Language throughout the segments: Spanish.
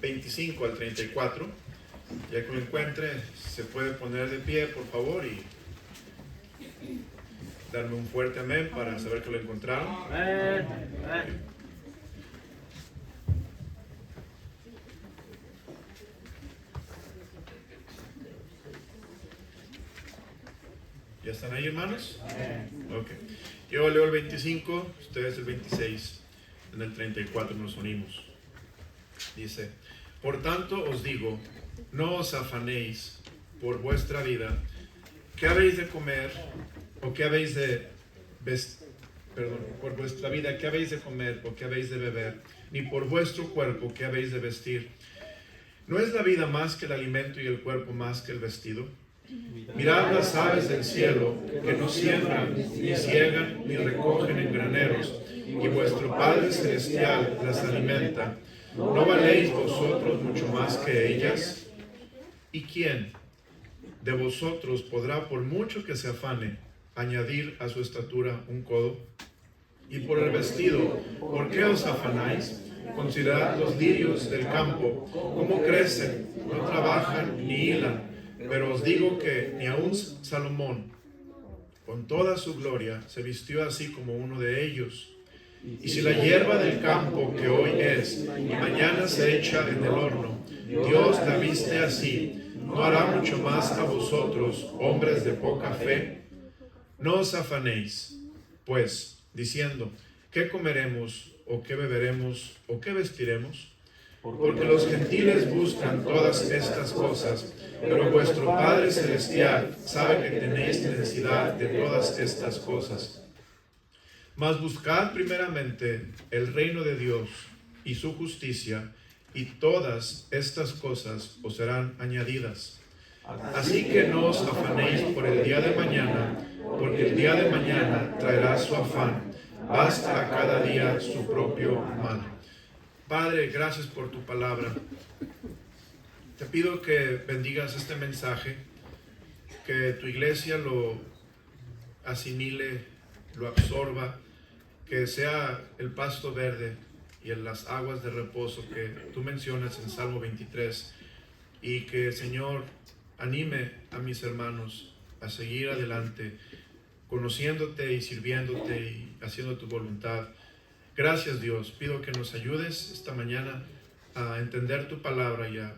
25 al 34. Ya que lo encuentre, se puede poner de pie, por favor, y darme un fuerte amén para saber que lo encontraron. ¿Ya están ahí, hermanos? Ok. Yo leo el 25, ustedes el 26. En el 34 nos unimos. Dice: por tanto os digo, no os afanéis por vuestra vida, qué habéis de comer, o qué habéis de por vuestra vida, qué habéis de comer, o qué habéis de beber, ni por vuestro cuerpo, qué habéis de vestir. ¿No es la vida más que el alimento y el cuerpo más que el vestido? Mirad las aves del cielo, que no siembran, ni ciegan, ni recogen en graneros, y vuestro Padre Celestial las alimenta. ¿No valéis vosotros mucho más que ellas? ¿Y quién de vosotros podrá, por mucho que se afane, añadir a su estatura un codo? Y por el vestido, ¿por qué os afanáis? Considerad los lirios del campo, cómo crecen, no trabajan ni hilan. Pero os digo que ni aun Salomón, con toda su gloria, se vistió así como uno de ellos. Y si la hierba del campo que hoy es y mañana se echa en el horno, Dios la viste así, ¿no hará mucho más a vosotros, hombres de poca fe? No os afanéis, pues, diciendo, ¿qué comeremos, o qué beberemos, o qué vestiremos? Porque los gentiles buscan todas estas cosas, pero vuestro Padre Celestial sabe que tenéis necesidad de todas estas cosas. Mas buscad primeramente el reino de Dios y su justicia, y todas estas cosas os serán añadidas. Así que no os afanéis por el día de mañana, porque el día de mañana traerá su afán. Basta a cada día su propio mal. Padre, gracias por tu palabra. Te pido que bendigas este mensaje, que tu iglesia lo asimile, lo absorba, que sea el pasto verde y en las aguas de reposo que tú mencionas en Salmo 23, y que, Señor, anime a mis hermanos a seguir adelante, conociéndote y sirviéndote y haciendo tu voluntad. Gracias, Dios. Pido que nos ayudes esta mañana a entender tu palabra y a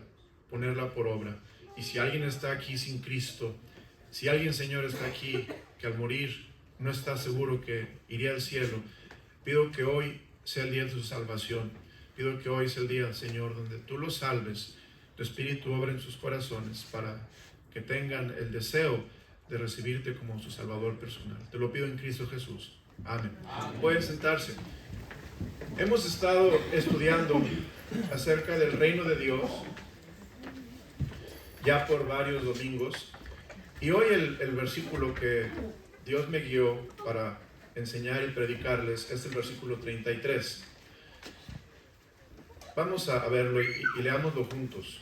ponerla por obra. Y si alguien está aquí sin Cristo, si alguien, Señor, está aquí que al morir no está seguro que iría al cielo, pido que hoy sea el día de su salvación. Pido que hoy sea el día, Señor, donde tú los salves, tu Espíritu obra en sus corazones para que tengan el deseo de recibirte como su Salvador personal. Te lo pido en Cristo Jesús. Amén. Pueden sentarse. Hemos estado estudiando acerca del reino de Dios ya por varios domingos, y hoy el versículo que Dios me guió para enseñar y predicarles es el versículo 33. Vamos a verlo y leámoslo juntos.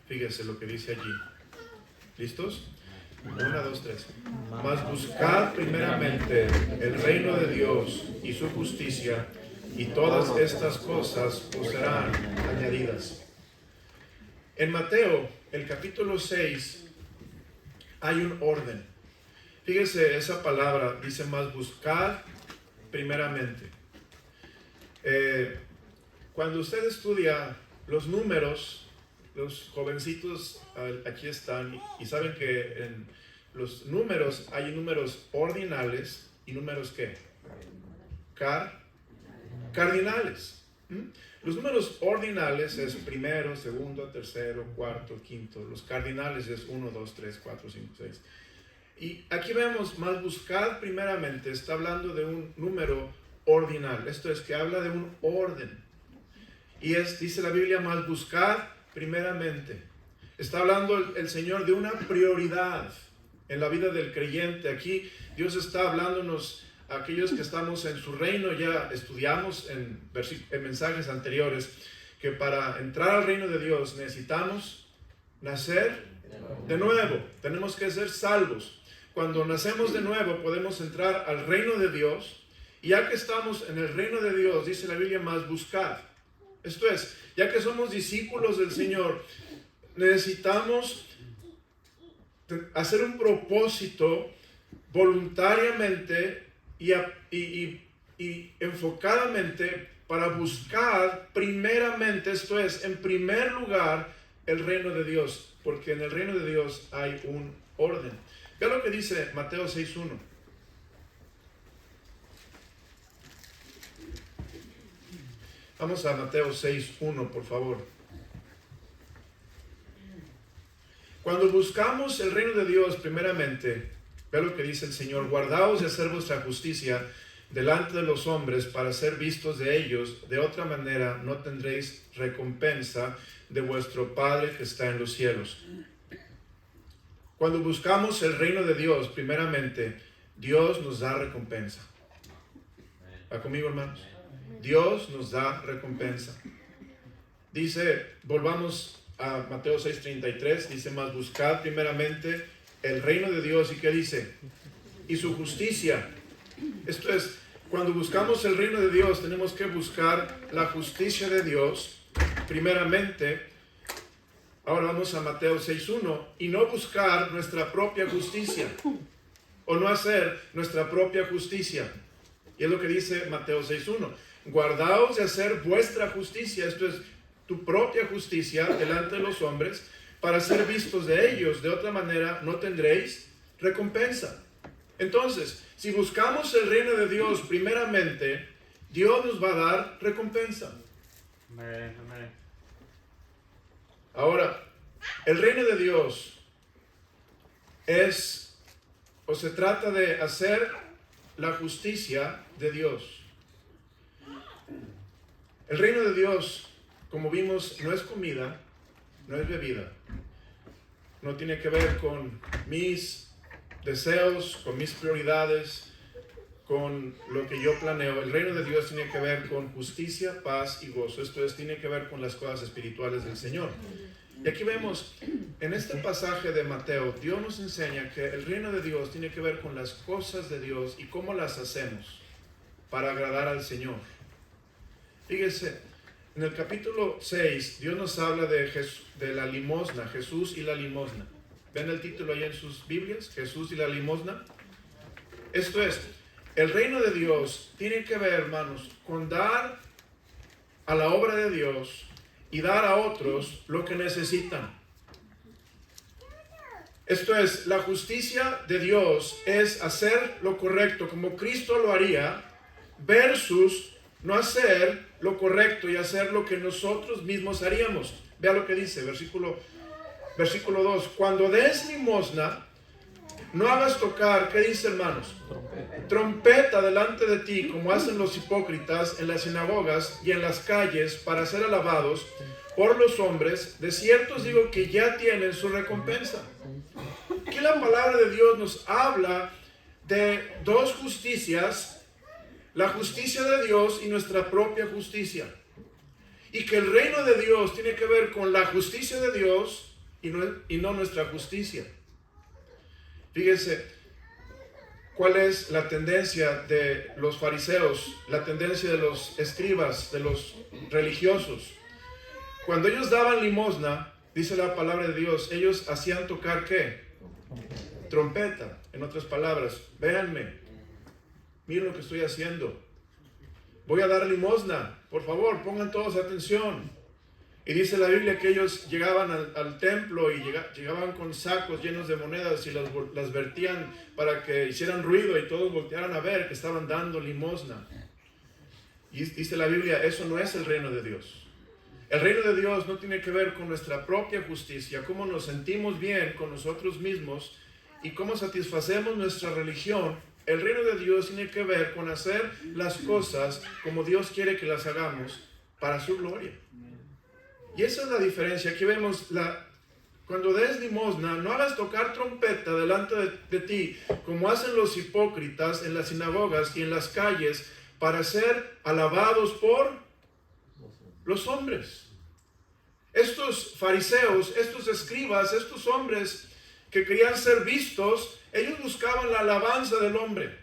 Fíjense lo que dice allí. ¿Listos? 1, 2, 3. Mas buscad primeramente el reino de Dios y su justicia, y todas estas cosas os serán añadidas. En Mateo, el capítulo 6, hay un orden. Fíjese, esa palabra dice más buscar primeramente. Cuando usted estudia los números, los jovencitos aquí están y saben que en los números hay números ordinales y números ¿qué? Cardinales. Los números ordinales es primero, segundo, tercero, cuarto, quinto. Los cardinales es 1, 2, 3, 4, 5, 6. Y aquí vemos más buscar primeramente, está hablando de un número ordinal. Esto es que habla de un orden. Y dice la Biblia, más buscar primeramente. Está hablando el Señor de una prioridad en la vida del creyente. Aquí Dios está hablándonos a aquellos que estamos en su reino. Ya estudiamos en mensajes anteriores que para entrar al reino de Dios necesitamos nacer de nuevo. Tenemos que ser salvos. Cuando nacemos de nuevo podemos entrar al reino de Dios. Y ya que estamos en el reino de Dios, dice la Biblia, más buscar. Esto es, ya que somos discípulos del Señor, necesitamos hacer un propósito voluntariamente y enfocadamente para buscar primeramente, esto es, en primer lugar, el reino de Dios, porque en el reino de Dios hay un orden. Vea lo que dice Mateo 6:1. Vamos a Mateo 6:1, por favor. Cuando buscamos el reino de Dios primeramente, vea lo que dice el Señor: guardaos de hacer vuestra justicia delante de los hombres para ser vistos de ellos, de otra manera no tendréis recompensa de vuestro Padre que está en los cielos. Cuando buscamos el reino de Dios primeramente, Dios nos da recompensa. ¿Va conmigo, hermanos? Dios nos da recompensa. Dice, volvamos a Mateo 6:33, dice: mas buscad primeramente el reino de Dios. ¿Y qué dice? Y su justicia. Esto es, cuando buscamos el reino de Dios, tenemos que buscar la justicia de Dios primeramente. Ahora vamos a Mateo 6:1, y no buscar nuestra propia justicia, o no hacer nuestra propia justicia. Y es lo que dice Mateo 6:1. Guardaos de hacer vuestra justicia, esto es, tu propia justicia delante de los hombres, para ser vistos de ellos, de otra manera no tendréis recompensa. Entonces, si buscamos el reino de Dios primeramente, Dios nos va a dar recompensa. Amén, amén. Ahora, el reino de Dios es, o se trata de hacer la justicia de Dios. El reino de Dios, como vimos, no es comida, no es bebida. No tiene que ver con mis deseos, con mis prioridades, con lo que yo planeo. El reino de Dios tiene que ver con justicia, paz y gozo. Esto es, tiene que ver con las cosas espirituales del Señor. Y aquí vemos, en este pasaje de Mateo, Dios nos enseña que el reino de Dios tiene que ver con las cosas de Dios y cómo las hacemos para agradar al Señor. Fíjese, en el capítulo 6, Dios nos habla de la limosna, Jesús y la limosna. ¿Ven el título ahí en sus Biblias? Jesús y la limosna. Esto es, el reino de Dios tiene que ver, hermanos, con dar a la obra de Dios y dar a otros lo que necesitan. Esto es, la justicia de Dios es hacer lo correcto como Cristo lo haría, versus no hacer lo correcto y hacer lo que nosotros mismos haríamos. Vea lo que dice, versículo 2. Cuando des limosna, no hagas tocar, ¿qué dice, hermanos? Trompeta delante de ti, como hacen los hipócritas en las sinagogas y en las calles, para ser alabados por los hombres. De cierto os digo que ya tienen su recompensa. Aquí la palabra de Dios nos habla de dos justicias: la justicia de Dios y nuestra propia justicia. Y que el reino de Dios tiene que ver con la justicia de Dios y no nuestra justicia. Fíjense cuál es la tendencia de los fariseos, la tendencia de los escribas, de los religiosos. Cuando ellos daban limosna, dice la palabra de Dios, ellos hacían tocar ¿qué? Trompeta. En otras palabras, véanme, miren lo que estoy haciendo. Voy a dar limosna. Por favor, pongan todos atención. Y dice la Biblia que ellos llegaban al templo y llegaban con sacos llenos de monedas y las vertían para que hicieran ruido y todos voltearan a ver que estaban dando limosna. Y dice la Biblia, eso no es el reino de Dios. El reino de Dios no tiene que ver con nuestra propia justicia, cómo nos sentimos bien con nosotros mismos y cómo satisfacemos nuestra religión. El reino de Dios tiene que ver con hacer las cosas como Dios quiere que las hagamos para su gloria. Y esa es la diferencia. Aquí vemos, cuando des limosna, no hagas tocar trompeta delante de ti, como hacen los hipócritas en las sinagogas y en las calles, para ser alabados por los hombres. Estos fariseos, estos escribas, estos hombres que querían ser vistos, ellos buscaban la alabanza del hombre,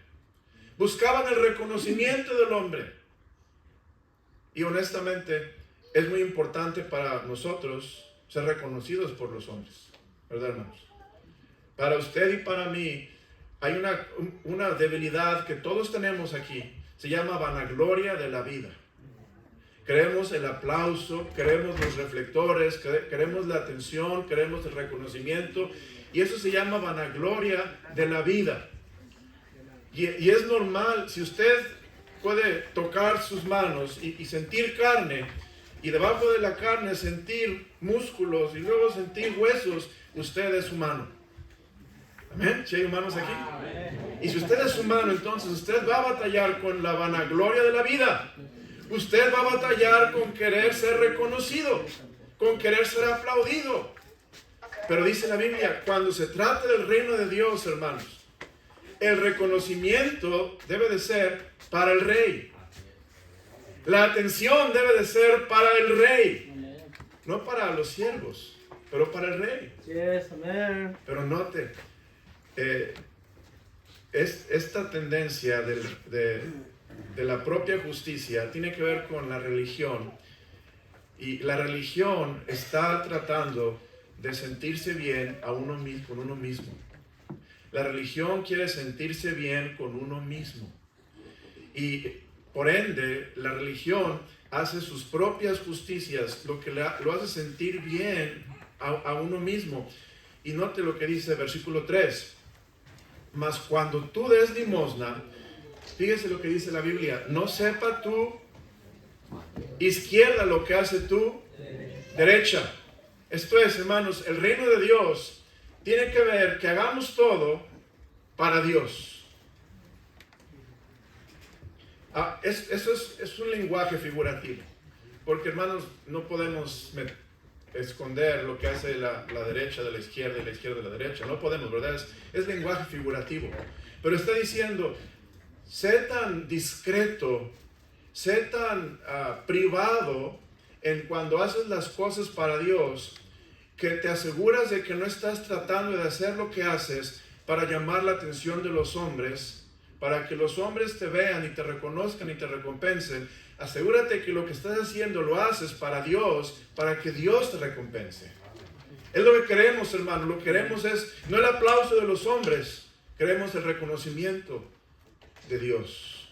buscaban el reconocimiento del hombre. Y honestamente, es muy importante para nosotros ser reconocidos por los hombres, ¿verdad, hermanos? Para usted y para mí hay una debilidad que todos tenemos aquí, se llama vanagloria de la vida. Queremos el aplauso, queremos los reflectores, queremos la atención, queremos el reconocimiento, y eso se llama vanagloria de la vida. Y es normal, si usted puede tocar sus manos y sentir carne, y debajo de la carne sentir músculos y luego sentir huesos, usted es humano. Amén. ¿Sí hay humanos aquí? Y si usted es humano, entonces usted va a batallar con la vanagloria de la vida. Usted va a batallar con querer ser reconocido, con querer ser aplaudido. Pero dice la Biblia, cuando se trata del reino de Dios, hermanos, el reconocimiento debe de ser para el rey. La atención debe de ser para el rey. No para los siervos, pero para el rey. Yes, amen. Pero note, esta tendencia de la propia justicia tiene que ver con la religión. Y la religión está tratando de sentirse bien con uno mismo. La religión quiere sentirse bien con uno mismo. Y por ende, la religión hace sus propias justicias, lo que lo hace sentir bien a uno mismo. Y note lo que dice versículo 3. Mas cuando tú des limosna, fíjese lo que dice la Biblia, no sepa tu izquierda lo que hace tu derecha. Esto es, hermanos, el reino de Dios tiene que ver que hagamos todo para Dios. Eso es un lenguaje figurativo, porque, hermanos, no podemos esconder lo que hace la derecha de la izquierda y la izquierda de la derecha. No podemos, ¿verdad? Es lenguaje figurativo. Pero está diciendo, sé tan discreto, sé tan privado en cuando haces las cosas para Dios, que te aseguras de que no estás tratando de hacer lo que haces para llamar la atención de los hombres, para que los hombres te vean y te reconozcan y te recompensen. Asegúrate que lo que estás haciendo lo haces para Dios, para que Dios te recompense. Es lo que queremos, hermano. Lo que queremos es no el aplauso de los hombres, queremos el reconocimiento de Dios.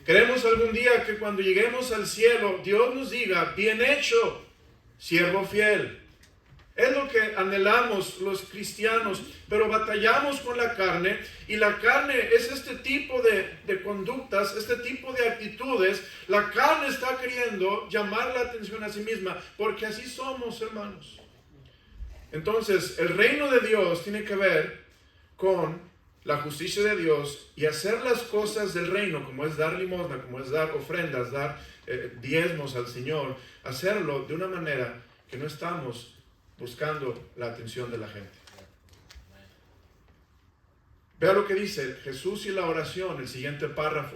Queremos algún día que cuando lleguemos al cielo, Dios nos diga, bien hecho, siervo fiel. Es lo que anhelamos los cristianos, pero batallamos con la carne, y la carne es este tipo de conductas, este tipo de actitudes. La carne está queriendo llamar la atención a sí misma, porque así somos, hermanos. Entonces, el reino de Dios tiene que ver con la justicia de Dios y hacer las cosas del reino, como es dar limosna, como es dar ofrendas, dar diezmos al Señor, hacerlo de una manera que no estamos buscando la atención de la gente. Vea lo que dice Jesús y la oración, el siguiente párrafo.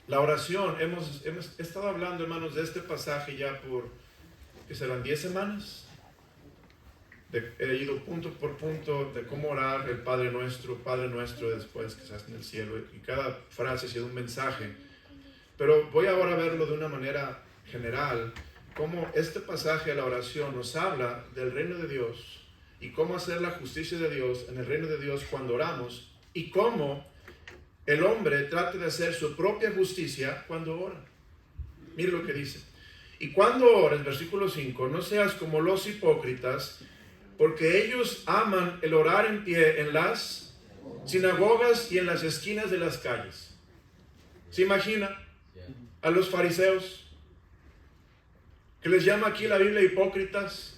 La oración, hemos estado hablando, hermanos, de este pasaje ya por, ¿qué serán? 10 semanas. He ido punto por punto de cómo orar el Padre Nuestro después que estás en el cielo, y cada frase ha sido un mensaje. Pero voy ahora a verlo de una manera general, cómo este pasaje de la oración nos habla del reino de Dios y cómo hacer la justicia de Dios en el reino de Dios cuando oramos, y cómo el hombre trata de hacer su propia justicia cuando ora. Mire lo que dice. Y cuando ores, versículo 5, no seas como los hipócritas, porque ellos aman el orar en pie en las sinagogas y en las esquinas de las calles. ¿Se imagina a los fariseos, que les llama aquí la Biblia hipócritas?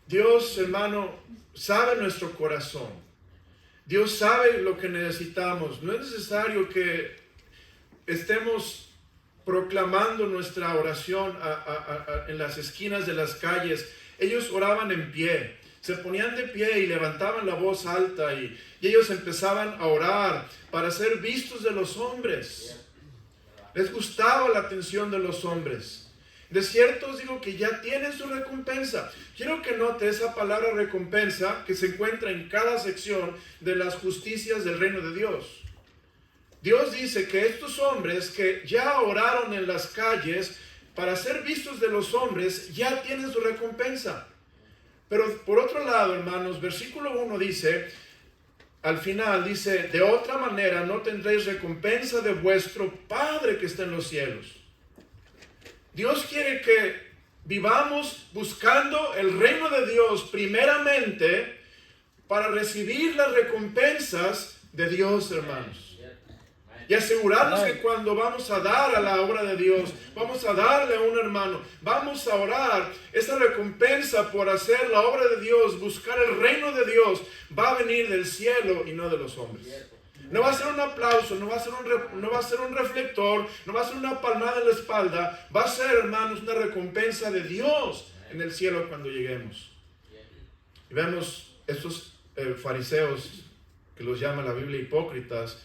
Dios, hermano, sabe nuestro corazón. Dios sabe lo que necesitamos. No es necesario que estemos proclamando nuestra oración en las esquinas de las calles. Ellos oraban en pie, se ponían de pie y levantaban la voz alta, y ellos empezaban a orar para ser vistos de los hombres. Les gustaba la atención de los hombres. De cierto os digo que ya tienen su recompensa. Quiero que note esa palabra recompensa que se encuentra en cada sección de las justicias del reino de Dios. Dios dice que estos hombres que ya oraron en las calles para ser vistos de los hombres, ya tienen su recompensa. Pero por otro lado, hermanos, versículo 1 dice, al final dice, de otra manera no tendréis recompensa de vuestro Padre que está en los cielos. Dios quiere que vivamos buscando el reino de Dios primeramente para recibir las recompensas de Dios, hermanos. Y asegurarnos que cuando vamos a dar a la obra de Dios, vamos a darle a un hermano, vamos a orar, esa recompensa por hacer la obra de Dios, buscar el reino de Dios, va a venir del cielo y no de los hombres. No va a ser un aplauso, no va a ser un reflector, no va a ser una palmada en la espalda, va a ser, hermanos, una recompensa de Dios en el cielo cuando lleguemos. Y vemos estos fariseos, que los llama la Biblia hipócritas,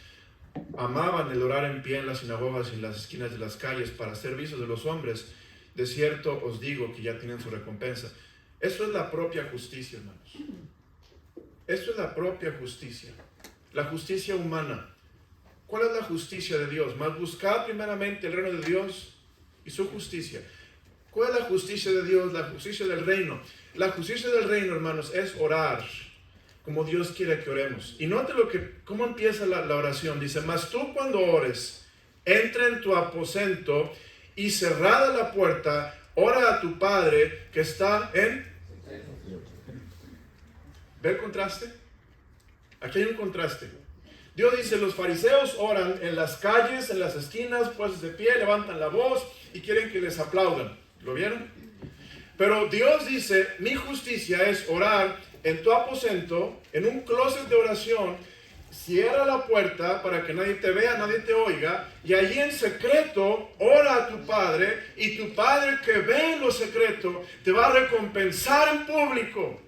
amaban el orar en pie en las sinagogas y en las esquinas de las calles para ser vistos de los hombres. De cierto os digo que ya tienen su recompensa. Eso es la propia justicia, hermanos. Eso es la propia justicia. La justicia humana. ¿Cuál es la justicia de Dios? Más buscar primeramente el reino de Dios y su justicia. ¿Cuál es la justicia de Dios? La justicia del reino. La justicia del reino, hermanos, es orar como Dios quiere que oremos. Y note cómo empieza la oración. Dice, mas tú cuando ores, entra en tu aposento y cerrada la puerta, ora a tu Padre que está en... ¿Ve el contraste? Aquí hay un contraste. Dios dice, los fariseos oran en las calles, en las esquinas, puestos de pie, levantan la voz y quieren que les aplaudan. ¿Lo vieron? Pero Dios dice, mi justicia es orar en tu aposento, en un closet de oración, cierra la puerta para que nadie te vea, nadie te oiga, y allí en secreto ora a tu Padre, y tu Padre que ve en lo secreto te va a recompensar en público.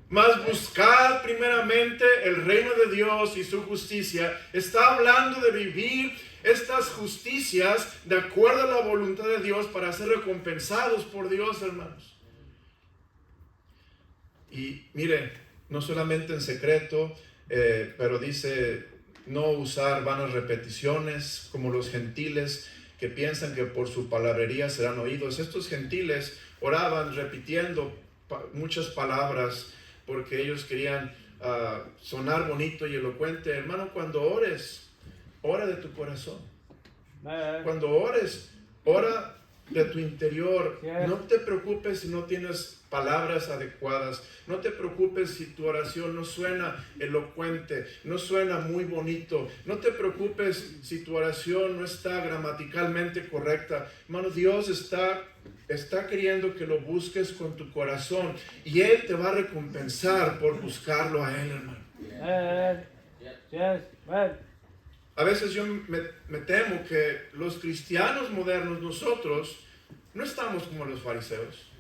Mas buscad primeramente el reino de Dios y su justicia. Está hablando de vivir estas justicias de acuerdo a la voluntad de Dios para ser recompensados por Dios, hermanos. Y mire, no solamente en secreto, pero dice no usar vanas repeticiones como los gentiles que piensan que por su palabrería serán oídos. Estos gentiles oraban repitiendo muchas palabras porque ellos querían sonar bonito y elocuente. Hermano, cuando ores, ora de tu corazón. Cuando ores, ora de tu interior. No te preocupes si no tienes palabras adecuadas. No te preocupes si tu oración no suena elocuente, no suena muy bonito. No te preocupes si tu oración no está gramaticalmente correcta. Hermano, Dios está queriendo que lo busques con tu corazón y Él te va a recompensar por buscarlo a Él, hermano. A veces yo me temo que los cristianos modernos, nosotros, no estamos como los fariseos.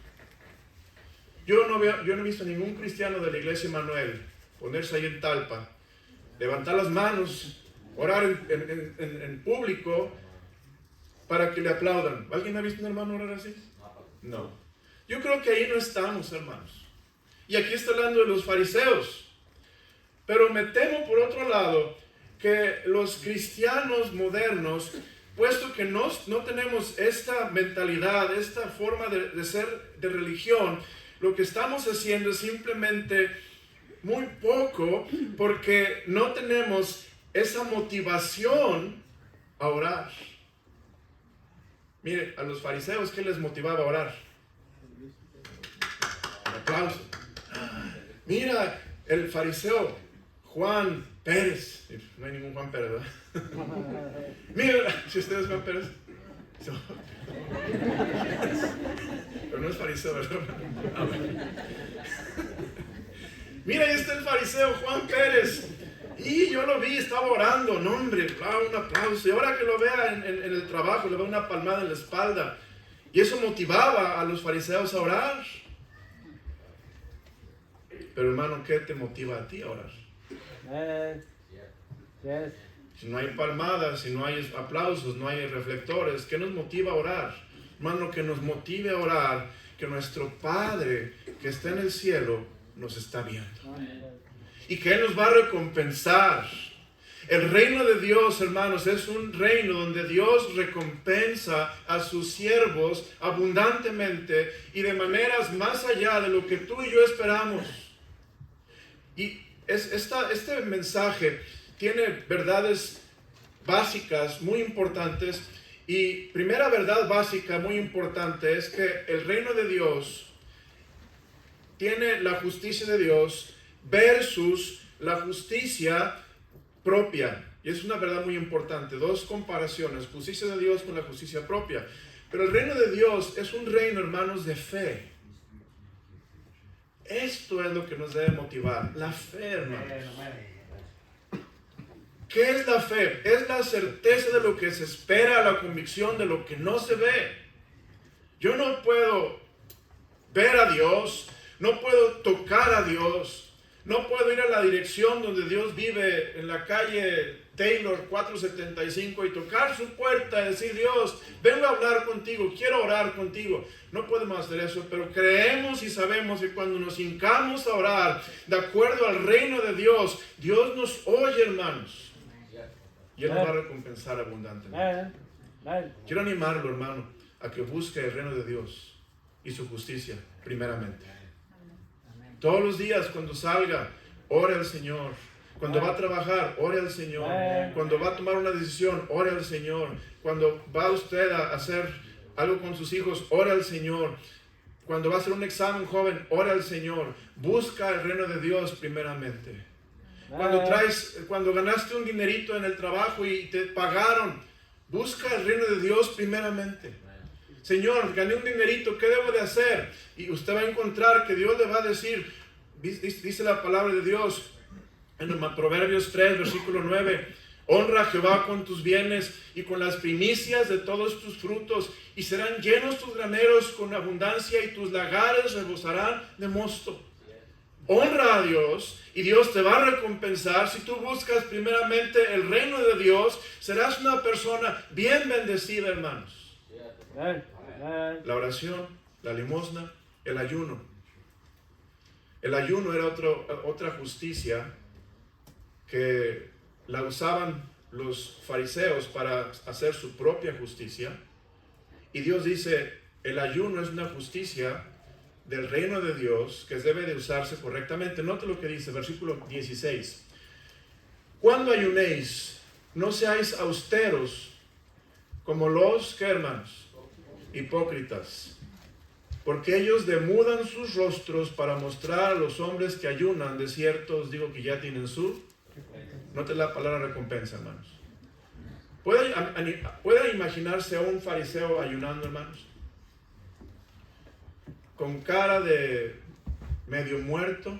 Yo no he visto ningún cristiano de la iglesia Emmanuel ponerse ahí en Talpa, levantar las manos, orar en público para que le aplaudan. ¿Alguien ha visto un hermano orar así? No. Yo creo que ahí no estamos, hermanos. Y aquí está hablando de los fariseos. Pero me temo por otro lado que los cristianos modernos, puesto que no tenemos esta mentalidad, esta forma de ser de religión, lo que estamos haciendo es simplemente muy poco porque no tenemos esa motivación a orar. Mire, a los fariseos, ¿qué les motivaba a orar? Un aplauso. Mira, el fariseo Juan Pérez. No hay ningún Juan Pérez, ¿verdad? Mira, si usted es Juan Pérez. Pero no es fariseo, ¿verdad? Mira, ahí está el fariseo Juan Pérez. Y yo lo vi, estaba orando. No, hombre, un aplauso. Y ahora que lo vea en el trabajo, le veo una palmada en la espalda. Y eso motivaba a los fariseos a orar. Pero hermano, ¿qué te motiva a ti a orar? Si no hay palmadas, si no hay aplausos, no hay reflectores, ¿qué nos motiva a orar? Hermano, que nos motive a orar, que nuestro Padre que está en el cielo nos está viendo. Y que Él nos va a recompensar. El reino de Dios, hermanos, es un reino donde Dios recompensa a sus siervos abundantemente y de maneras más allá de lo que tú y yo esperamos. Y este mensaje tiene verdades básicas muy importantes, y primera verdad básica muy importante es que el reino de Dios tiene la justicia de Dios versus la justicia propia. Y es una verdad muy importante. Dos comparaciones: justicia de Dios con la justicia propia. Pero el reino de Dios es un reino, hermanos, de fe. Esto es lo que nos debe motivar, la fe, hermanos. ¿Qué es la fe? Es la certeza de lo que se espera, la convicción de lo que no se ve. Yo no puedo ver a Dios, no puedo tocar a Dios, no puedo ir a la dirección donde Dios vive en la calle Taylor 475 y tocar su puerta y decir: Dios, vengo a hablar contigo, quiero orar contigo. No podemos hacer eso, pero creemos y sabemos que cuando nos hincamos a orar de acuerdo al reino de Dios, Dios nos oye, hermanos, y Él nos va a recompensar abundantemente. Quiero animarlo, hermano, a que busque el reino de Dios y su justicia primeramente. Todos los días cuando salga, ore al Señor. Cuando va a trabajar, ore al Señor. Cuando va a tomar una decisión, ore al Señor. Cuando va usted a hacer algo con sus hijos, ore al Señor. Cuando va a hacer un examen, joven, ore al Señor. Busca el reino de Dios primeramente. Cuando ganaste un dinerito en el trabajo y te pagaron, busca el reino de Dios primeramente. Señor, gané un dinerito, ¿qué debo de hacer? Y usted va a encontrar que Dios le va a decir, dice la palabra de Dios en Proverbios 3, versículo 9: honra a Jehová con tus bienes y con las primicias de todos tus frutos, y serán llenos tus graneros con abundancia, y tus lagares rebosarán de mosto. Honra a Dios y Dios te va a recompensar. Si tú buscas primeramente el reino de Dios, serás una persona bien bendecida, hermanos. La oración, la limosna, el ayuno. El ayuno era otra justicia que la usaban los fariseos para hacer su propia justicia. Y Dios dice, el ayuno es una justicia del reino de Dios que debe de usarse correctamente. Note lo que dice, versículo 16. Cuando ayunéis, no seáis austeros como los, ¿qué, hermanos? Hipócritas, porque ellos demudan sus rostros para mostrar a los hombres que ayunan. De cierto os digo que ya tienen su... Note la palabra recompensa, hermanos. ¿Puede imaginarse a un fariseo ayunando, hermanos? Con cara de medio muerto,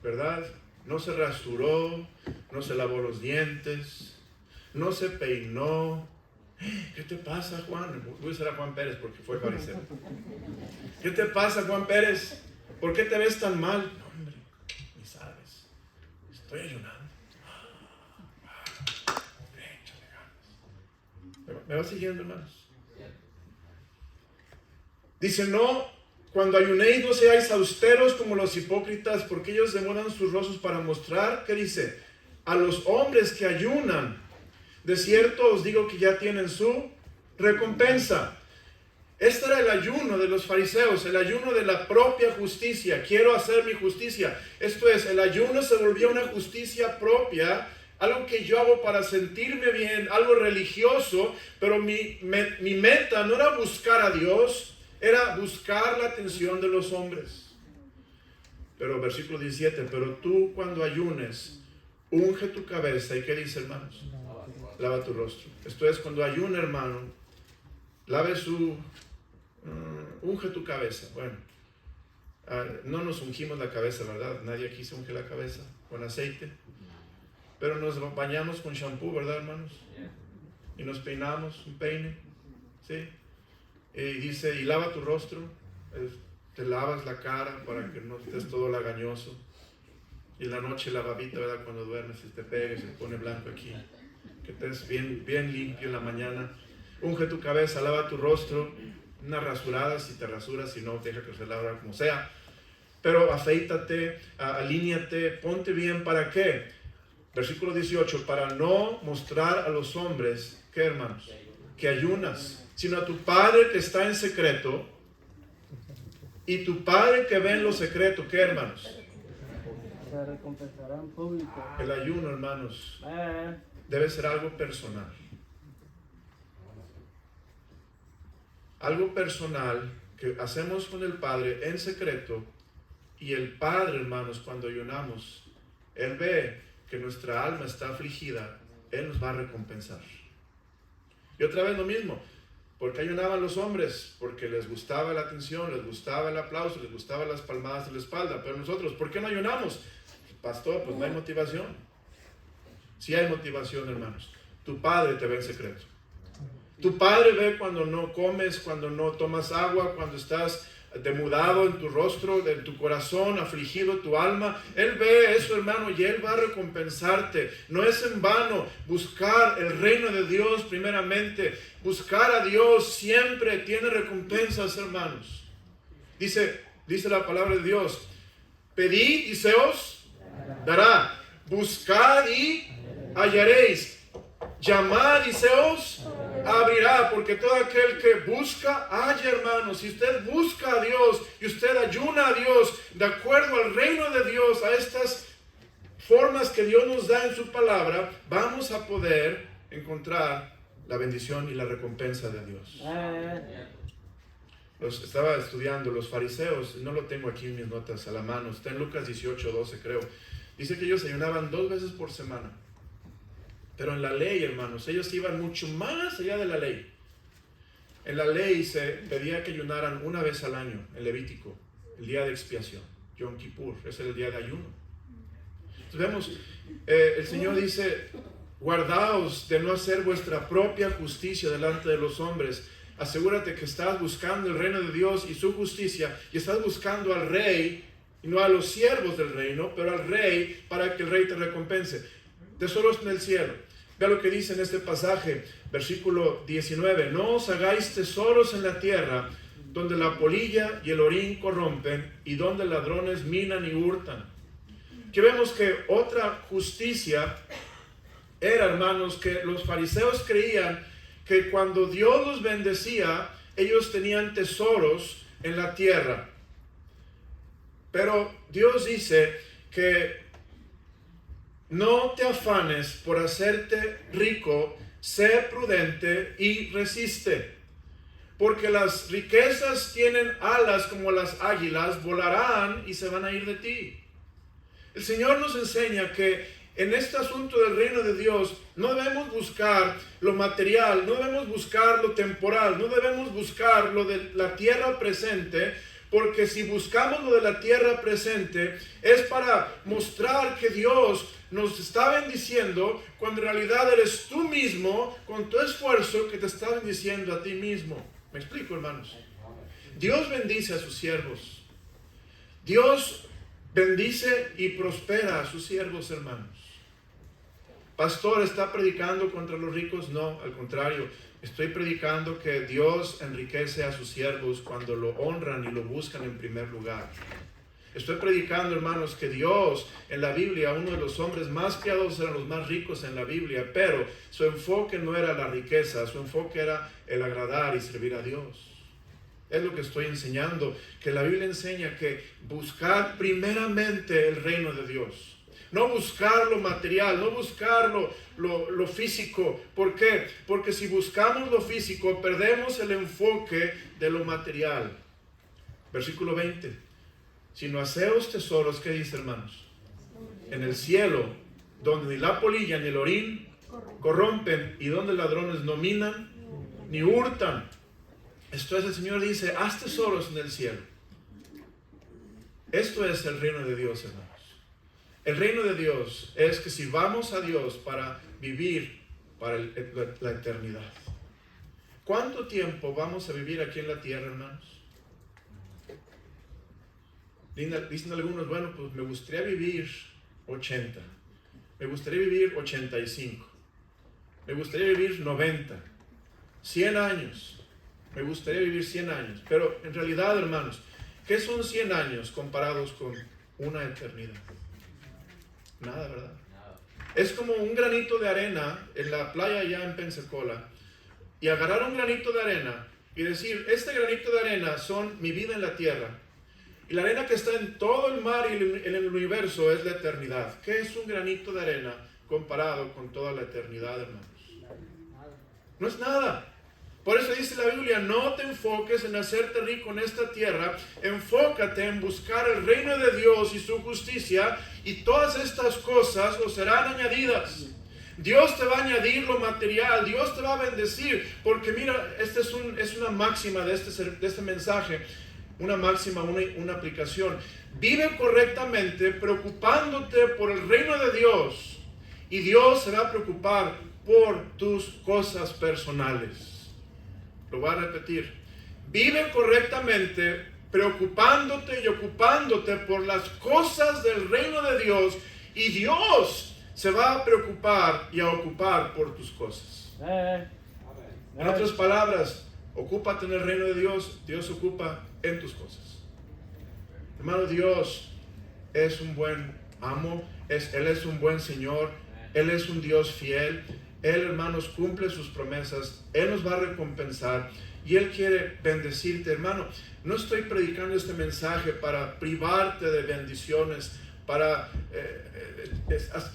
¿verdad? No se rasuró, no se lavó los dientes, no se peinó. ¿Qué te pasa, Juan? Voy a decir a Juan Pérez porque fue fariseo. ¿Qué te pasa, Juan Pérez? ¿Por qué te ves tan mal? No, hombre, ni sabes. Estoy ayunando. Échale ganas. ¿Me va siguiendo, hermanos? Dice, no, cuando ayunéis no seáis austeros como los hipócritas, porque ellos demudan sus rostros para mostrar, ¿qué dice? A los hombres que ayunan. De cierto os digo que ya tienen su recompensa. Este era el ayuno de los fariseos, el ayuno de la propia justicia. Quiero hacer mi justicia. Esto es, el ayuno se volvió una justicia propia, algo que yo hago para sentirme bien, algo religioso, pero mi meta no era buscar a Dios, era buscar la atención de los hombres. Pero versículo 17, pero tú cuando ayunes, unge tu cabeza. ¿Y qué dice, hermanos? Lava tu rostro. Esto es, cuando ayuna, hermano, lave unge tu cabeza. Bueno, no nos ungimos la cabeza, ¿verdad? Nadie aquí se unge la cabeza con aceite. Pero nos bañamos con shampoo, ¿verdad, hermanos? Y nos peinamos, un peine, ¿sí? Y dice, y lava tu rostro, te lavas la cara para que no estés todo lagañoso. Y en la noche la babita, ¿verdad? Cuando duermes se te pega y se pone blanco aquí. Que estés bien limpio en la mañana. Unge tu cabeza, lava tu rostro, una rasurada si te rasuras, si no, deja que se lave como sea. Pero afeítate, alíñate, ponte bien, ¿para qué? Versículo 18, para no mostrar a los hombres, ¿qué hermanos? Que ayunas, sino a tu Padre que está en secreto, y tu Padre que ve en lo secreto, ¿qué hermanos? Se recompensará en público. El ayuno, hermanos, debe ser algo personal. Algo personal que hacemos con el Padre en secreto, y el Padre, hermanos, cuando ayunamos, Él ve que nuestra alma está afligida, Él nos va a recompensar. Y otra vez lo mismo, porque ayunaban los hombres, porque les gustaba la atención, les gustaba el aplauso, les gustaban las palmadas de la espalda, pero nosotros, ¿por qué no ayunamos? Pastor, pues no hay motivación. Sí hay motivación, hermanos. Tu Padre te ve en secreto. Tu Padre ve cuando no comes, cuando no tomas agua, cuando estás demudado en tu rostro, en tu corazón, afligido tu alma. Él ve eso, hermano, y Él va a recompensarte. No es en vano buscar el reino de Dios primeramente. Buscar a Dios siempre tiene recompensas, hermanos. Dice la palabra de Dios: pedid y se os dará. Buscad y hallaréis. Llamad y se os abrirá, porque todo aquel que busca, halla, hermanos. Si usted busca a Dios y usted ayuna a Dios de acuerdo al reino de Dios, a estas formas que Dios nos da en su palabra, vamos a poder encontrar la bendición y la recompensa de Dios. Estaba estudiando los fariseos, no lo tengo aquí en mis notas a la mano, está en Lucas 18:12 creo. Dice que ellos ayunaban 2 veces por semana. Pero en la ley, hermanos, ellos iban mucho más allá de la ley. En la ley se pedía que ayunaran 1 vez al año, en Levítico, el día de expiación, Yom Kippur, ese es el día de ayuno. Entonces vemos, el Señor dice: guardaos de no hacer vuestra propia justicia delante de los hombres. Asegúrate que estás buscando el reino de Dios y su justicia, y estás buscando al Rey, y no a los siervos del reino, pero al Rey, para que el Rey te recompense. Tesoros en el cielo. Vea lo que dice en este pasaje, versículo 19. No os hagáis tesoros en la tierra, donde la polilla y el orín corrompen, y donde ladrones minan y hurtan. Que vemos que otra justicia era, hermanos, que los fariseos creían que cuando Dios los bendecía, ellos tenían tesoros en la tierra. Pero Dios dice que no te afanes por hacerte rico, sé prudente y resiste. Porque las riquezas tienen alas como las águilas, volarán y se van a ir de ti. El Señor nos enseña que en este asunto del reino de Dios no debemos buscar lo material, no debemos buscar lo temporal, no debemos buscar lo de la tierra presente, porque si buscamos lo de la tierra presente es para mostrar que Dios nos está bendiciendo, cuando en realidad eres tú mismo, con tu esfuerzo, que te está bendiciendo a ti mismo. ¿Me explico, hermanos? Dios bendice a sus siervos. Dios bendice y prospera a sus siervos, hermanos. Pastor, ¿está predicando contra los ricos? No, al contrario. Estoy predicando que Dios enriquece a sus siervos cuando lo honran y lo buscan en primer lugar. Estoy predicando, hermanos, que Dios en la Biblia, uno de los hombres más piadosos eran los más ricos en la Biblia, pero su enfoque no era la riqueza, su enfoque era el agradar y servir a Dios. Es lo que estoy enseñando, que la Biblia enseña que buscar primeramente el reino de Dios. No buscar lo material, no buscar lo físico. ¿Por qué? Porque si buscamos lo físico, perdemos el enfoque de lo material. Versículo 20. Sino haceos tesoros, ¿qué dice, hermanos? En el cielo, donde ni la polilla ni el orín corrompen, y donde ladrones no minan ni hurtan. Esto es, el Señor dice: haz tesoros en el cielo. Esto es el reino de Dios, hermanos. El reino de Dios es que sirvamos a Dios para vivir para la eternidad. ¿Cuánto tiempo vamos a vivir aquí en la tierra, hermanos? Dicen algunos: bueno, pues me gustaría vivir 80, me gustaría vivir 85, me gustaría vivir 90, 100 años, me gustaría vivir 100 años. Pero en realidad, hermanos, ¿qué son 100 años comparados con una eternidad? Nada, ¿verdad? Es como un granito de arena en la playa allá en Pensacola. Y agarrar un granito de arena y decir, este granito de arena son mi vida en la tierra. Y la arena que está en todo el mar y en el universo es la eternidad. ¿Qué es un granito de arena comparado con toda la eternidad, hermanos? No es nada. Por eso dice la Biblia, no te enfoques en hacerte rico en esta tierra, enfócate en buscar el reino de Dios y su justicia, y todas estas cosas os serán añadidas. Dios te va a añadir lo material, Dios te va a bendecir, porque mira, esta es una máxima de este mensaje, una máxima, una aplicación. Vive correctamente preocupándote por el reino de Dios, y Dios se va a preocupar por tus cosas personales. Lo voy a repetir. Vive correctamente preocupándote y ocupándote por las cosas del reino de Dios, y Dios se va a preocupar y a ocupar por tus cosas. En otras palabras, ocúpate en el reino de Dios, Dios se ocupa en tus cosas. Hermano, Dios es un buen amo, Él es un buen Señor, Él es un Dios fiel. Él, hermanos, cumple sus promesas, Él nos va a recompensar y Él quiere bendecirte, hermano. No estoy predicando este mensaje para privarte de bendiciones, para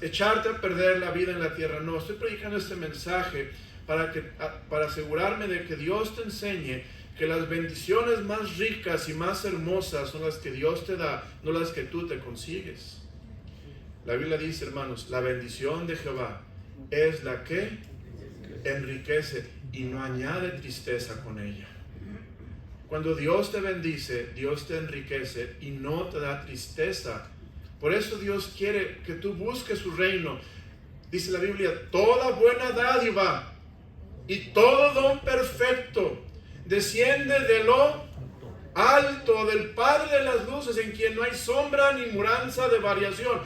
echarte a perder la vida en la tierra. No, estoy predicando este mensaje para asegurarme de que Dios te enseñe que las bendiciones más ricas y más hermosas son las que Dios te da, no las que tú te consigues. La Biblia dice, hermanos, la bendición de Jehová es la que enriquece y no añade tristeza con ella. Cuando Dios te bendice, Dios te enriquece y no te da tristeza. Por eso Dios quiere que tú busques su reino. Dice la Biblia, toda buena dádiva y todo don perfecto desciende de lo alto, del Padre de las luces, en quien no hay sombra ni mudanza de variación.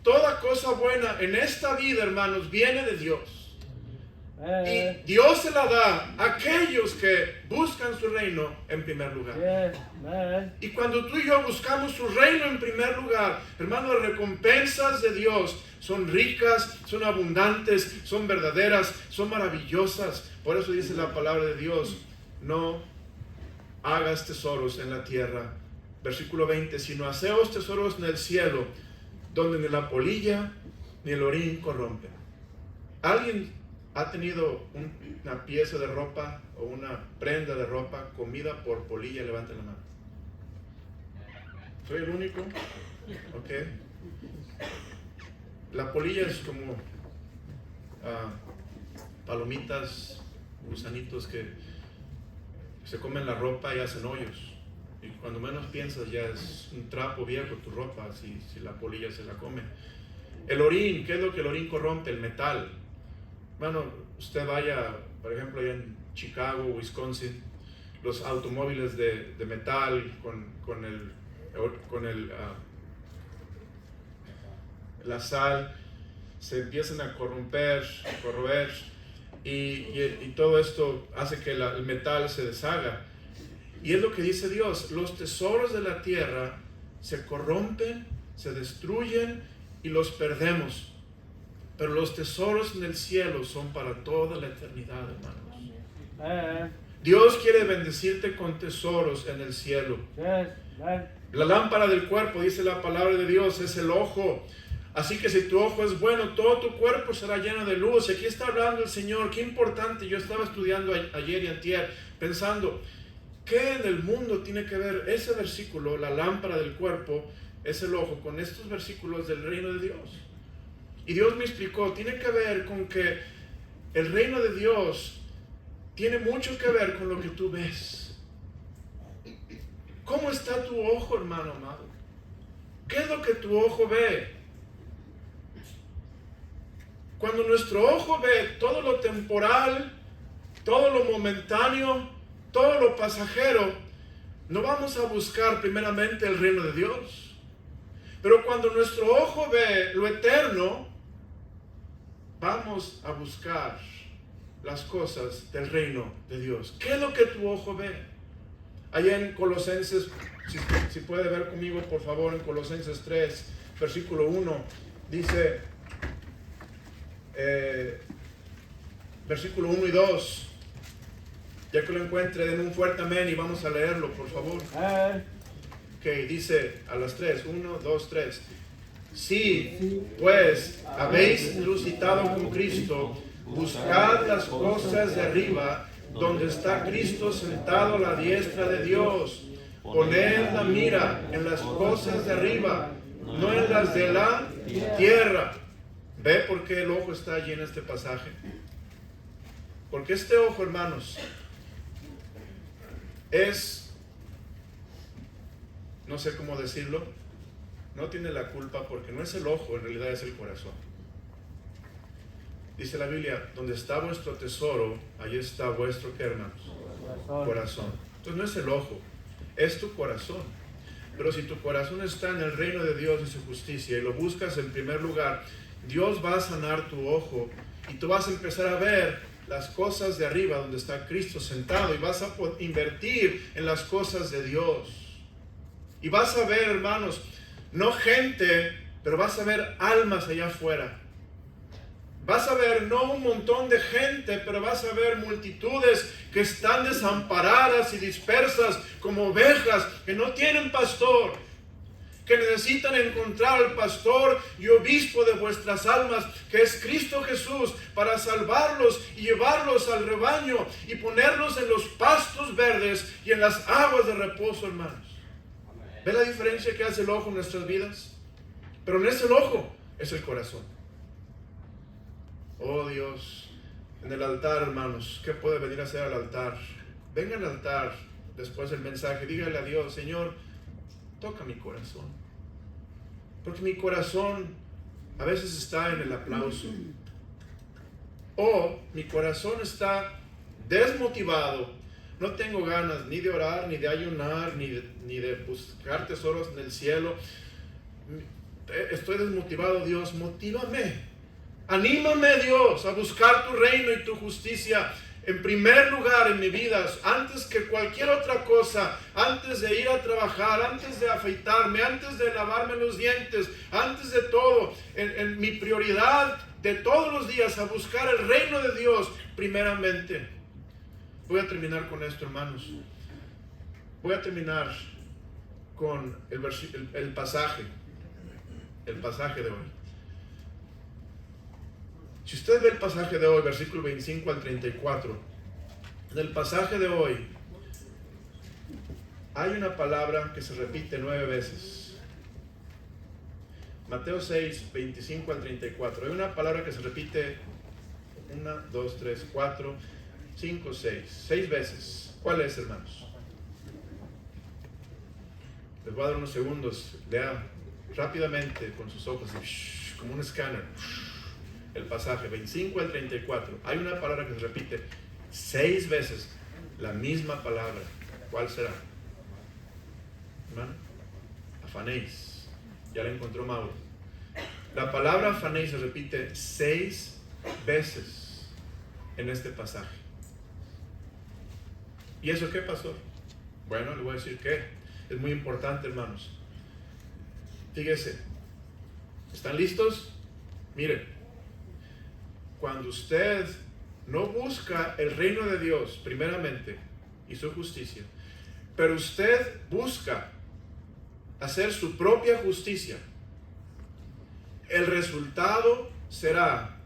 Toda cosa buena en esta vida, hermanos, viene de Dios. Y Dios se la da a aquellos que buscan su reino en primer lugar. Y cuando tú y yo buscamos su reino en primer lugar, hermanos, las recompensas de Dios son ricas, son abundantes, son verdaderas, son maravillosas. Por eso dice la palabra de Dios, no hagas tesoros en la tierra. Versículo 20, sino haceos tesoros en el cielo, donde ni la polilla ni el orín corrompen. ¿Alguien ha tenido una pieza de ropa o una prenda de ropa comida por polilla? Levante la mano. ¿Soy el único? Ok. La polilla es como palomitas, gusanitos que se comen la ropa y hacen hoyos. Y cuando menos piensas ya es un trapo viejo tu ropa si la polilla se la come. El orín, ¿qué es lo que el orín corrompe? El metal. Bueno, usted vaya, por ejemplo, allá en Chicago, Wisconsin, los automóviles de metal la sal se empiezan a corroer y todo esto hace que el metal se deshaga. Y es lo que dice Dios, los tesoros de la tierra se corrompen, se destruyen y los perdemos. Pero los tesoros en el cielo son para toda la eternidad, hermanos. Dios quiere bendecirte con tesoros en el cielo. La lámpara del cuerpo, dice la palabra de Dios, es el ojo. Así que si tu ojo es bueno, todo tu cuerpo será lleno de luz. Y aquí está hablando el Señor, qué importante. Yo estaba estudiando ayer y antier, pensando, ¿qué en el mundo tiene que ver ese versículo, la lámpara del cuerpo, es el ojo, con estos versículos del reino de Dios? Y Dios me explicó, tiene que ver con que el reino de Dios tiene mucho que ver con lo que tú ves. ¿Cómo está tu ojo, hermano amado? ¿Qué es lo que tu ojo ve? Cuando nuestro ojo ve todo lo temporal, todo lo momentáneo, todo lo pasajero, no vamos a buscar primeramente el reino de Dios. Pero cuando nuestro ojo ve lo eterno, vamos a buscar las cosas del reino de Dios. ¿Qué es lo que tu ojo ve? Allá en Colosenses, si puede ver conmigo por favor, en Colosenses 3, versículo 1, dice, versículo 1 y 2. Ya que lo encuentre, den un fuerte amén y vamos a leerlo, por favor. Ok, dice a las 3, 1, 2, 3. Si pues habéis resucitado con Cristo, buscad las cosas de arriba, donde está Cristo sentado a la diestra de Dios. Poned la mira en las cosas de arriba, no en las de la tierra. ¿Ve por qué el ojo está allí en este pasaje? Porque este ojo, hermanos, es, no sé cómo decirlo, no tiene la culpa porque no es el ojo, en realidad es el corazón. Dice la Biblia, donde está vuestro tesoro, ahí está vuestro, ¿qué, hermanos? Corazón. Entonces no es el ojo, es tu corazón. Pero si tu corazón está en el reino de Dios y su justicia y lo buscas en primer lugar, Dios va a sanar tu ojo y tú vas a empezar a ver las cosas de arriba donde está Cristo sentado y vas a invertir en las cosas de Dios. Y vas a ver, hermanos, no gente, pero vas a ver almas allá afuera. Vas a ver no un montón de gente, pero vas a ver multitudes que están desamparadas y dispersas como ovejas que no tienen pastor, que necesitan encontrar al pastor y obispo de vuestras almas, que es Cristo Jesús, para salvarlos y llevarlos al rebaño y ponerlos en los pastos verdes y en las aguas de reposo, hermanos. ¿Ve la diferencia que hace el ojo en nuestras vidas? Pero no es el ojo, es el corazón. Oh Dios, en el altar, hermanos, ¿qué puede venir a hacer al altar? Venga al altar después del mensaje, dígale a Dios, Señor, toca mi corazón. Porque mi corazón a veces está en el aplauso. O mi corazón está desmotivado. No tengo ganas ni de orar, ni de ayunar, ni de buscar tesoros en el cielo. Estoy desmotivado, Dios, motívame. Anímame, Dios, a buscar tu reino y tu justicia en primer lugar en mi vida, antes que cualquier otra cosa, antes de ir a trabajar, antes de afeitarme, antes de lavarme los dientes, antes de todo, en mi prioridad de todos los días, a buscar el reino de Dios primeramente. Voy a terminar con esto, hermanos. Voy a terminar con el pasaje de hoy. Si usted ve el pasaje de hoy, versículo 25 al 34, en el pasaje de hoy hay una palabra que se repite 9 veces. Mateo 6, 25 al 34. Hay una palabra que se repite 1, 2, 3, 4, 5, 6 veces. ¿Cuál es, hermanos? Les voy a dar unos segundos. Lea rápidamente con sus ojos, como un escáner. El pasaje 25 al 34. Hay una palabra que se repite 6 veces. La misma palabra. ¿Cuál será? ¿Hermano? Afanéis. Ya la encontró Mauro. La palabra afanéis se repite 6 veces en este pasaje. ¿Y eso qué pasó? Bueno, le voy a decir que es muy importante, hermanos. Fíjese. ¿Están listos? Miren. Cuando usted no busca el reino de Dios primeramente y su justicia, pero usted busca hacer su propia justicia, el resultado será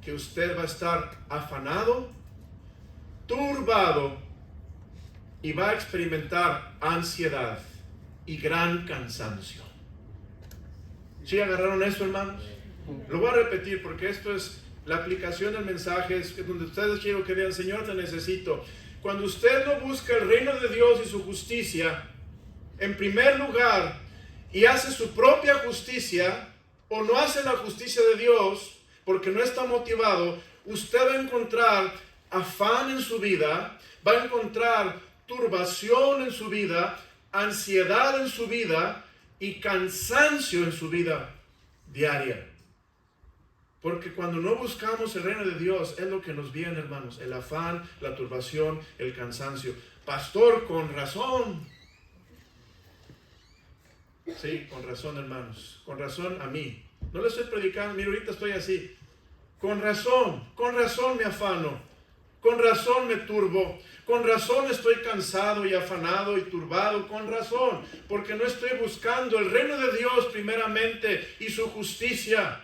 que usted va a estar afanado, turbado y va a experimentar ansiedad y gran cansancio. ¿Sí agarraron eso, hermanos? Lo voy a repetir porque esto es la aplicación del mensaje, es donde ustedes quiero que vean, Señor, te necesito. Cuando usted no busca el reino de Dios y su justicia en primer lugar y hace su propia justicia o no hace la justicia de Dios porque no está motivado, usted va a encontrar afán en su vida, va a encontrar turbación en su vida, ansiedad en su vida y cansancio en su vida diaria. Porque cuando no buscamos el reino de Dios, es lo que nos viene, hermanos. El afán, la turbación, el cansancio. Pastor, con razón. Sí, con razón, hermanos. Con razón a mí. No le estoy predicando, mira, ahorita estoy así. Con razón me afano, con razón me turbo, con razón estoy cansado y afanado y turbado, con razón, porque no estoy buscando el reino de Dios primeramente y su justicia.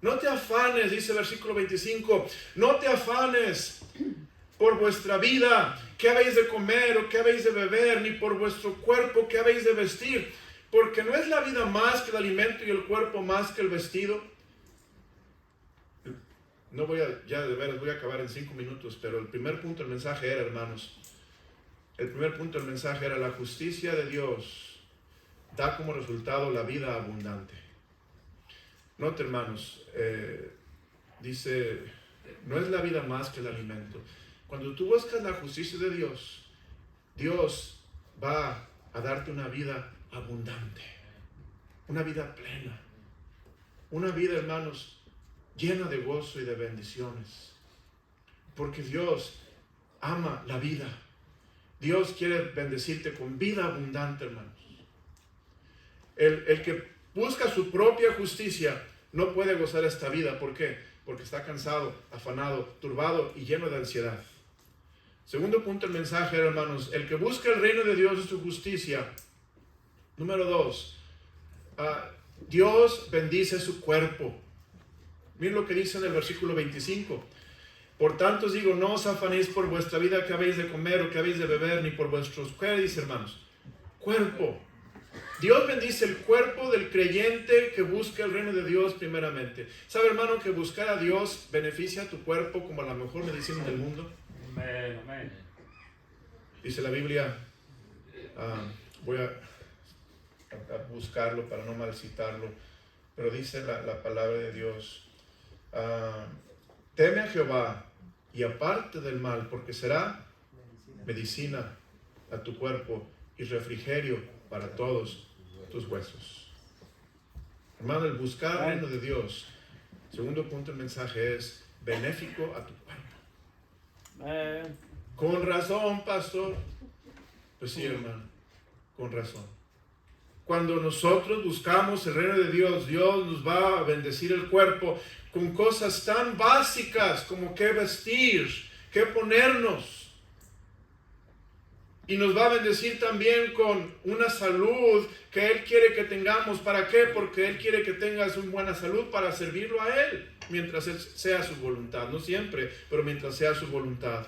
No te afanes, dice el versículo 25, no te afanes por vuestra vida, qué habéis de comer o qué habéis de beber, ni por vuestro cuerpo, qué habéis de vestir, porque no es la vida más que el alimento y el cuerpo más que el vestido. No voy a, ya de veras voy a acabar en 5 minutos, pero el primer punto del mensaje era, hermanos, el primer punto del mensaje era la justicia de Dios da como resultado la vida abundante. Note, hermanos, dice, no es la vida más que el alimento. Cuando tú buscas la justicia de Dios, Dios va a darte una vida abundante, una vida plena, una vida, hermanos, llena de gozo y de bendiciones, porque Dios ama la vida. Dios quiere bendecirte con vida abundante, hermanos. El que busca su propia justicia no puede gozar esta vida. ¿Por qué? Porque está cansado, afanado, turbado y lleno de ansiedad. Segundo punto del mensaje, hermanos, el que busca el reino de Dios y su justicia. Número 2, Dios bendice su cuerpo. Miren lo que dice en el versículo 25. Por tanto os digo, no os afanéis por vuestra vida que habéis de comer o que habéis de beber, ni por vuestros, ¿qué dice, hermanos? Cuerpo. Dios bendice el cuerpo del creyente que busca el reino de Dios primeramente. ¿Sabe, hermano, que buscar a Dios beneficia a tu cuerpo como la mejor medicina del mundo? Amén, amén. Dice la Biblia, voy a buscarlo para no mal citarlo, pero dice la palabra de Dios, teme a Jehová y aparte del mal, porque será medicina a tu cuerpo y refrigerio para todos tus huesos. Hermano, el buscar el reino de Dios, segundo punto del mensaje, es benéfico a tu cuerpo. Con razón, pastor. Pues sí, hermano, con razón. Cuando nosotros buscamos el reino de Dios, Dios nos va a bendecir el cuerpo con cosas tan básicas como qué vestir, qué ponernos. Y nos va a bendecir también con una salud que Él quiere que tengamos. ¿Para qué? Porque Él quiere que tengas una buena salud para servirlo a Él, mientras sea su voluntad. No siempre, pero mientras sea su voluntad.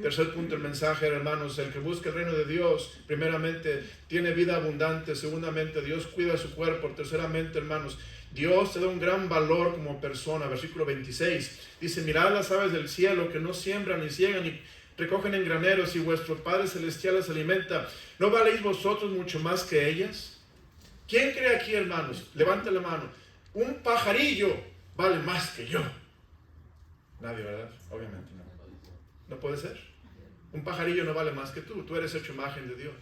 Tercer punto del mensaje, hermanos, el que busca el reino de Dios, primeramente, tiene vida abundante. Segundamente, Dios cuida su cuerpo. Terceramente, hermanos, Dios te da un gran valor como persona. Versículo 26, dice, mirad las aves del cielo que no siembran ni ciegan ni recogen en graneros, y vuestro Padre Celestial las alimenta. ¿No valéis vosotros mucho más que ellas? ¿Quién cree aquí, hermanos? Levante la mano. Un pajarillo vale más que yo. Nadie, ¿verdad? Obviamente no. No puede ser. Un pajarillo no vale más que tú. Tú eres hecho imagen de Dios.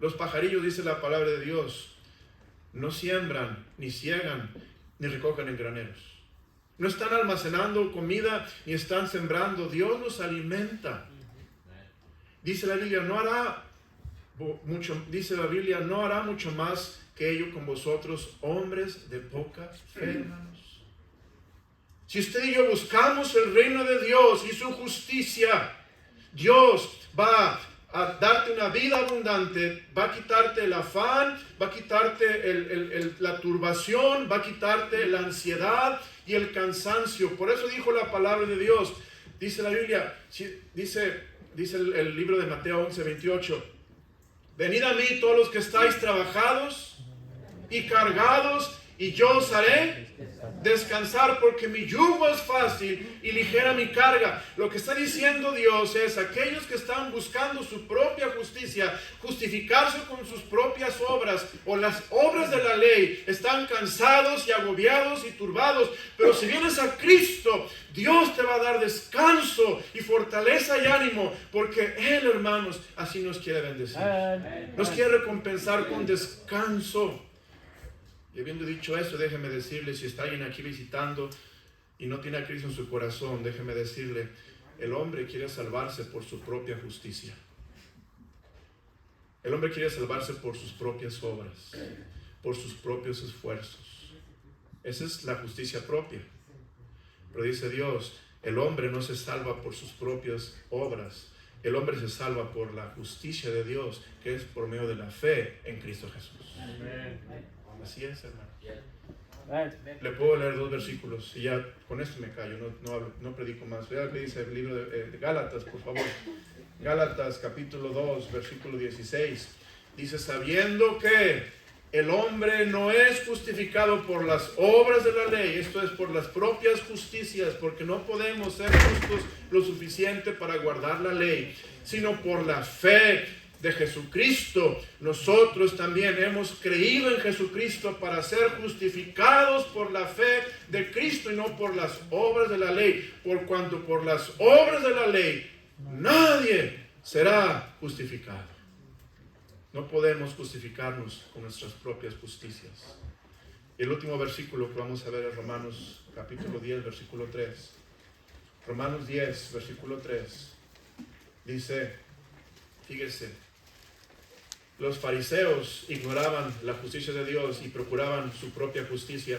Los pajarillos, dice la palabra de Dios, no siembran, ni ciegan, ni recogen en graneros. No están almacenando comida, ni están sembrando. Dios los alimenta. Dice la Biblia, no hará mucho más que ello con vosotros, hombres de poca fe, hermanos. Si usted y yo buscamos el reino de Dios y su justicia, Dios va a darte una vida abundante, va a quitarte el afán, va a quitarte la turbación, va a quitarte la ansiedad y el cansancio. Por eso dijo la palabra de Dios. Dice la Biblia, dice el libro de Mateo 11:28, venid a mí todos los que estáis trabajados y cargados, y yo os haré descansar, porque mi yugo es fácil y ligera mi carga. Lo que está diciendo Dios es, aquellos que están buscando su propia justicia, justificarse con sus propias obras o las obras de la ley, están cansados y agobiados y turbados. Pero si vienes a Cristo, Dios te va a dar descanso y fortaleza y ánimo, porque Él, hermanos, así nos quiere bendecir. Nos quiere recompensar con descanso. Y habiendo dicho eso, déjeme decirle, si está alguien aquí visitando y no tiene a Cristo en su corazón, déjeme decirle, el hombre quiere salvarse por su propia justicia. El hombre quiere salvarse por sus propias obras, por sus propios esfuerzos. Esa es la justicia propia. Pero dice Dios, el hombre no se salva por sus propias obras. El hombre se salva por la justicia de Dios, que es por medio de la fe en Cristo Jesús. Así es, hermano. Le puedo leer 2 versículos y ya con esto me callo, no predico más. Vea lo que dice el libro de Gálatas, por favor. Gálatas capítulo 2, versículo 16. Dice, sabiendo que el hombre no es justificado por las obras de la ley, esto es por las propias justicias, porque no podemos ser justos lo suficiente para guardar la ley, sino por la fe de Jesucristo. Nosotros también hemos creído en Jesucristo para ser justificados por la fe de Cristo y no por las obras de la ley, por cuanto por las obras de la ley nadie será justificado. No podemos justificarnos con nuestras propias justicias. Y el último versículo que vamos a ver es Romanos capítulo 10, versículo 3. Romanos 10, versículo 3. Dice, fíjese, los fariseos ignoraban la justicia de Dios y procuraban su propia justicia.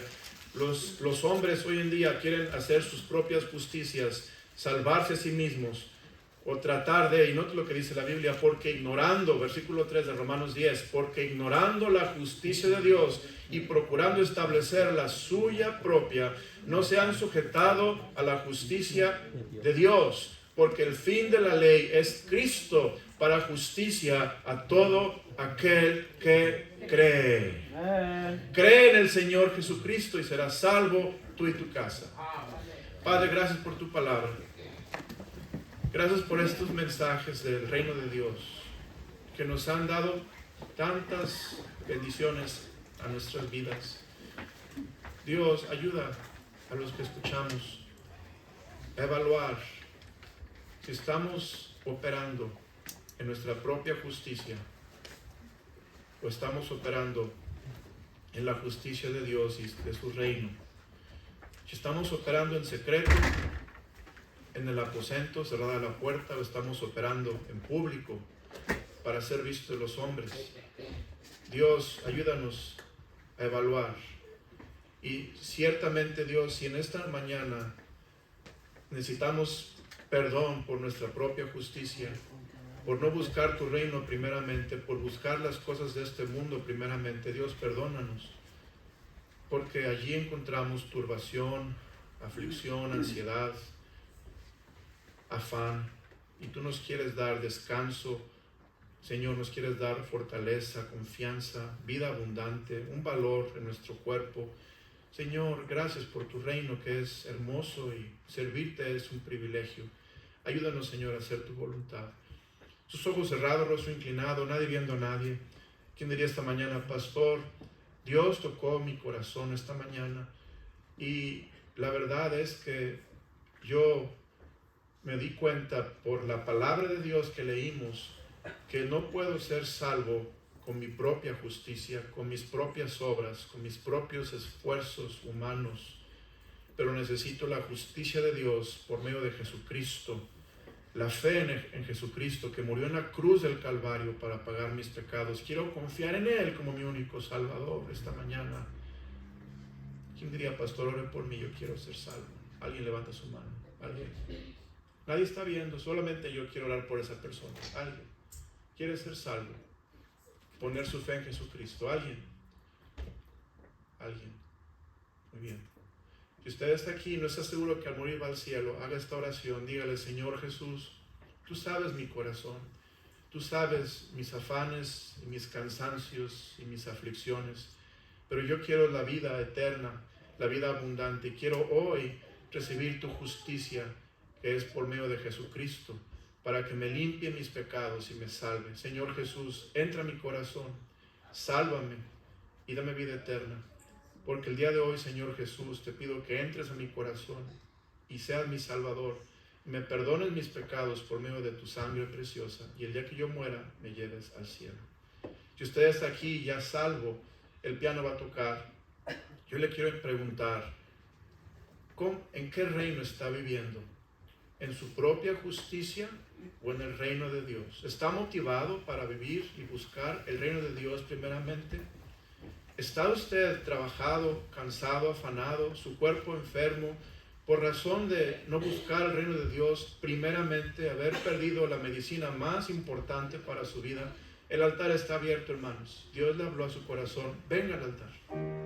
Los hombres hoy en día quieren hacer sus propias justicias, salvarse a sí mismos, o tratar de, y note lo que dice la Biblia, porque ignorando, versículo 3 de Romanos 10, porque ignorando la justicia de Dios y procurando establecer la suya propia, no se han sujetado a la justicia de Dios, porque el fin de la ley es Cristo para justicia a todo aquel que cree. Cree en el Señor Jesucristo y serás salvo tú y tu casa. Padre, gracias por tu palabra. Gracias por estos mensajes del reino de Dios que nos han dado tantas bendiciones a nuestras vidas. Dios, ayuda a los que escuchamos a evaluar si estamos operando en nuestra propia justicia o estamos operando en la justicia de Dios y de su reino. Si estamos operando en secreto, en el aposento, cerrada la puerta, o estamos operando en público para ser vistos de los hombres. Dios, ayúdanos a evaluar. Y ciertamente, Dios, si en esta mañana necesitamos perdón por nuestra propia justicia, por no buscar tu reino primeramente, por buscar las cosas de este mundo primeramente, Dios, perdónanos, porque allí encontramos turbación, aflicción, ansiedad, afán, y tú nos quieres dar descanso, Señor, nos quieres dar fortaleza, confianza, vida abundante, un valor en nuestro cuerpo. Señor, gracias por tu reino que es hermoso y servirte es un privilegio. Ayúdanos, Señor, a hacer tu voluntad. Sus ojos cerrados, rostro inclinado, nadie viendo a nadie. ¿Quién diría esta mañana, pastor? Dios tocó mi corazón esta mañana y la verdad es que yo me di cuenta por la palabra de Dios que leímos que no puedo ser salvo con mi propia justicia, con mis propias obras, con mis propios esfuerzos humanos, pero necesito la justicia de Dios por medio de Jesucristo, la fe en Jesucristo que murió en la cruz del Calvario para pagar mis pecados. Quiero confiar en Él como mi único Salvador esta mañana. ¿Quién diría, pastor, ore por mí, yo quiero ser salvo? Alguien levanta su mano. ¿Alguien? Nadie está viendo, solamente yo quiero orar por esa persona. ¿Alguien quiere ser salvo? Poner su fe en Jesucristo. ¿Alguien? ¿Alguien? Muy bien. Si usted está aquí y no está seguro que al morir va al cielo, haga esta oración. Dígale, Señor Jesús, tú sabes mi corazón. Tú sabes mis afanes y mis cansancios y mis aflicciones. Pero yo quiero la vida eterna, la vida abundante. Quiero hoy recibir tu justicia, que es por medio de Jesucristo, para que me limpie mis pecados y me salve. Señor Jesús, entra a mi corazón, sálvame y dame vida eterna. Porque el día de hoy, Señor Jesús, te pido que entres a mi corazón y seas mi Salvador. Me perdones mis pecados por medio de tu sangre preciosa y el día que yo muera, me lleves al cielo. Si usted está aquí ya salvo, el piano va a tocar. Yo le quiero preguntar, ¿en qué reino está viviendo? ¿En su propia justicia o en el reino de Dios? ¿Está motivado para vivir y buscar el reino de Dios primeramente? ¿Está usted trabajado, cansado, afanado, su cuerpo enfermo, por razón de no buscar el reino de Dios, primeramente haber perdido la medicina más importante para su vida? El altar está abierto, hermanos. Dios le habló a su corazón. Venga al altar.